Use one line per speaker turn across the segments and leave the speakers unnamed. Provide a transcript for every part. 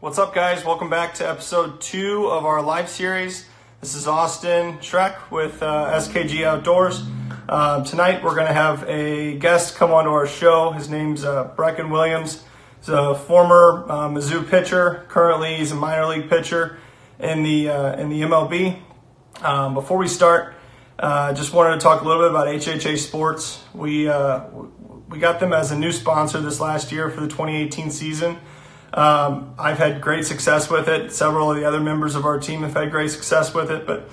What's up, guys? Welcome back to episode 2 of our live series. This is Austin Schreck with SKG Outdoors. Tonight we're going to have a guest come onto our show. His name's Breckin Williams. He's a former Mizzou pitcher. Currently, he's a minor league pitcher in the MLB. Before we start, just wanted to talk a little bit about HHA Sports. We got them as a new sponsor this last year for the 2018 season. I've had great success with it. Several of the other members of our team have had great success with it, but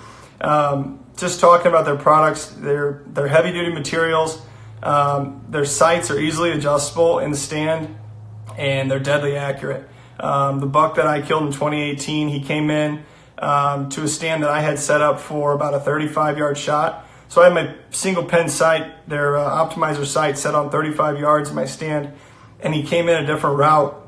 just talking about their products, they're heavy duty materials. Their sights are easily adjustable in the stand, and they're deadly accurate. The buck that I killed in 2018, he came in to a stand that I had set up for about a 35-yard shot. So I had my single pin sight, their optimizer sight, set on 35 yards in my stand, and he came in a different route.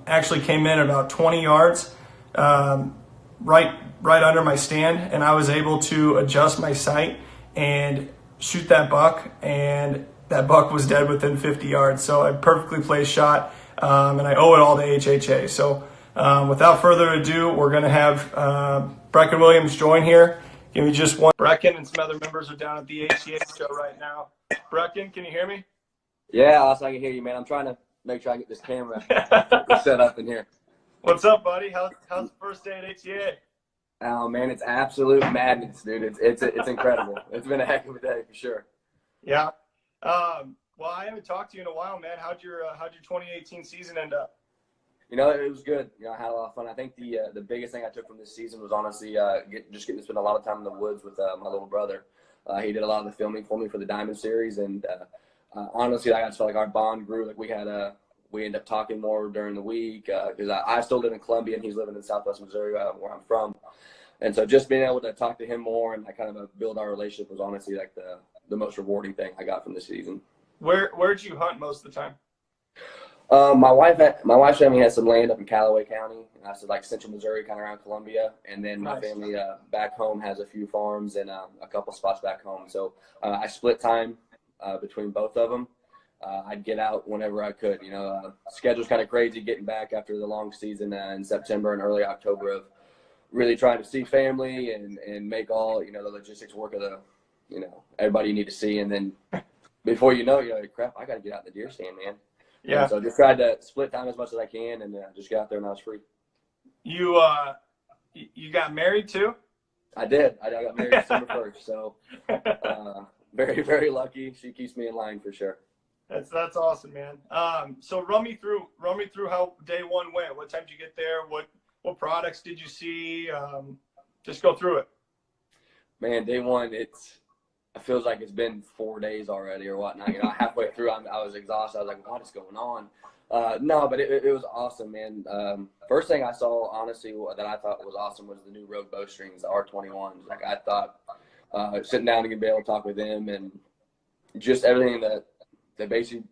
Actually came in about 20 yards, right under my stand, and I was able to adjust my sight and shoot that buck, and that buck was dead within 50 yards. So I perfectly placed shot, and I owe it all to HHA. So without further ado, we're going to have Breckin Williams join here. Give me just one. Breckin and some other members are down at the HCA show right now. Breckin, can you hear me?
Yeah, I can hear you, man. I'm trying to make sure I get this camera set up in here.
What's up, buddy? How's the first day at HCA?
Oh man, it's absolute madness, dude. It's incredible. It's been a heck of a day for sure.
Yeah. Well, I haven't talked to you in a while, man. How'd your 2018 season end up?
You know, it was good. You know, I had a lot of fun. I think the biggest thing I took from this season was honestly just getting to spend a lot of time in the woods with my little brother. He did a lot of the filming for me for the Diamond Series, and honestly, I just felt like our bond grew. Like we ended up talking more during the week because I still live in Columbia and he's living in Southwest Missouri, where I'm from. And so just being able to talk to him more and kind of build our relationship was honestly like the most rewarding thing I got from this season.
Where'd you hunt most of the time?
My wife's family has some land up in Callaway County. So like Central Missouri, kind of around Columbia. And then my family back home has a few farms and a couple spots back home. So I split time between both of them. I'd get out whenever I could. You know, schedule's kind of crazy getting back after the long season in September and early October of really trying to see family and make all, you know, the logistics work of everybody you need to see. And then before you know it, you're like, crap, I got to get out in the deer stand, man.
Yeah.
And so just tried to split time as much as I can and just get out there when I was free.
You got married too?
I did. I got married December 1st. So very, very lucky. She keeps me in line for sure.
That's awesome, man. So run me through how day one went. What time did you get there? What products did you see? Just go through it. Man,
day one, it feels like it's been 4 days already or whatnot. You know, halfway through, I was exhausted. I was like, what is going on? No, but it was awesome, man. First thing I saw, honestly, that I thought was awesome was the new Rogue bowstrings, the R21s. Like I thought, sitting down and be able to talk with them and just everything that they basically,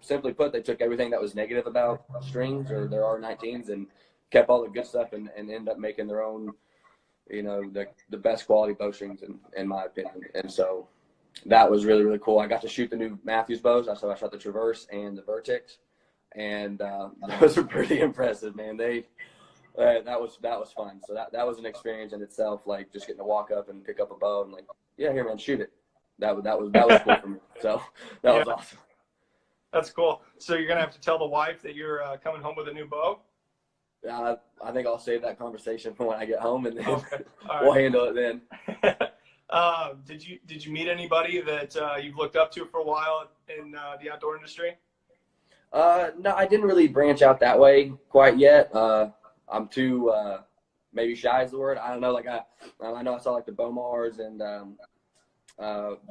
simply put, they took everything that was negative about strings or their R19s and kept all the good stuff and ended up making their own, you know, the best quality bowstrings in my opinion. And so that was really, really cool. I got to shoot the new Matthews bows. So I shot the Traverse and the Vertex, and those were pretty impressive, man. That was fun. So that was an experience in itself, like just getting to walk up and pick up a bow and like, yeah, here, man, shoot it. That was cool for me. So that was awesome.
That's cool. So you're gonna have to tell the wife that you're coming home with a new bow?
I think I'll save that conversation for when I get home, and then
we'll
handle it then.
Did you meet anybody that you've looked up to for a while in the outdoor industry?
No, I didn't really branch out that way quite yet. I'm too maybe shy is the word. I don't know. Like I know I saw like the Bomars and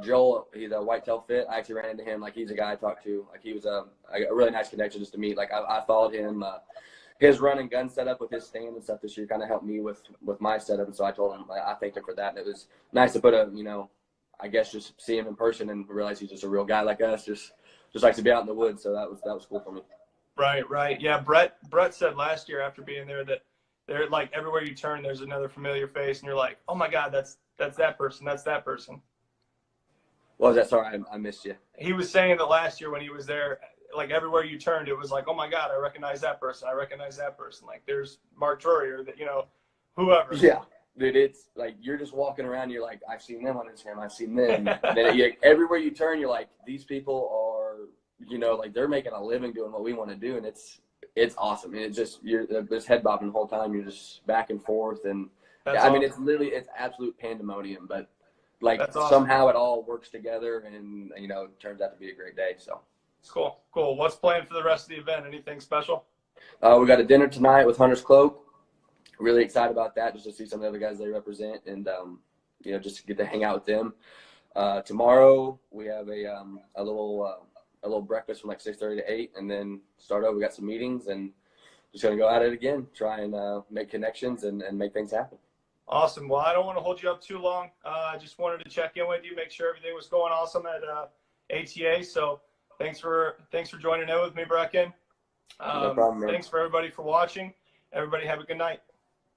Joel. He's a Whitetail Fit. I actually ran into him. Like he's a guy I talked to. Like he was a really nice connection just to meet. Like I followed him. His run and gun setup with his stand and stuff this year kind of helped me with my setup. And so I told him I thanked him for that. And it was nice to put I guess just see him in person and realize he's just a real guy like us. Just likes to be out in the woods. So that was cool for me.
Right. Yeah. Brett said last year after being there that they're like everywhere you turn, there's another familiar face. And you're like, oh my God, that's that person. That's that person.
What was that? Sorry, I missed you.
He was saying that last year when he was there, like everywhere you turned, it was like, oh my God, I recognize that person. I recognize that person. Like there's Mark Drury or that, whoever.
Yeah. Dude, it's like you're just walking around. You're like, I've seen them on Instagram. I've seen them. Then everywhere you turn, you're like, these people are, like they're making a living doing what we want to do, and it's awesome. And it's just you're just head bobbing the whole time. You're just back and forth, and I mean, it's absolute pandemonium. But like
awesome.
Somehow it all works together, and it turns out to be a great day. So
it's cool. What's planned for the rest of the event? Anything special?
We got a dinner tonight with Hunter's Cloak. Really excited about that, just to see some of the other guys they represent, and just to get to hang out with them. Tomorrow we have a little breakfast from like 6:30 to 8, and then start over. We got some meetings, and just gonna go at it again. Try and make connections and make things happen.
Awesome. Well, I don't want to hold you up too long. I just wanted to check in with you, make sure everything was going awesome at ATA. So thanks for joining in with me, Breckin.
No problem, man.
Thanks for everybody for watching. Everybody have a good night.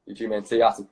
You too, man. See you. Awesome.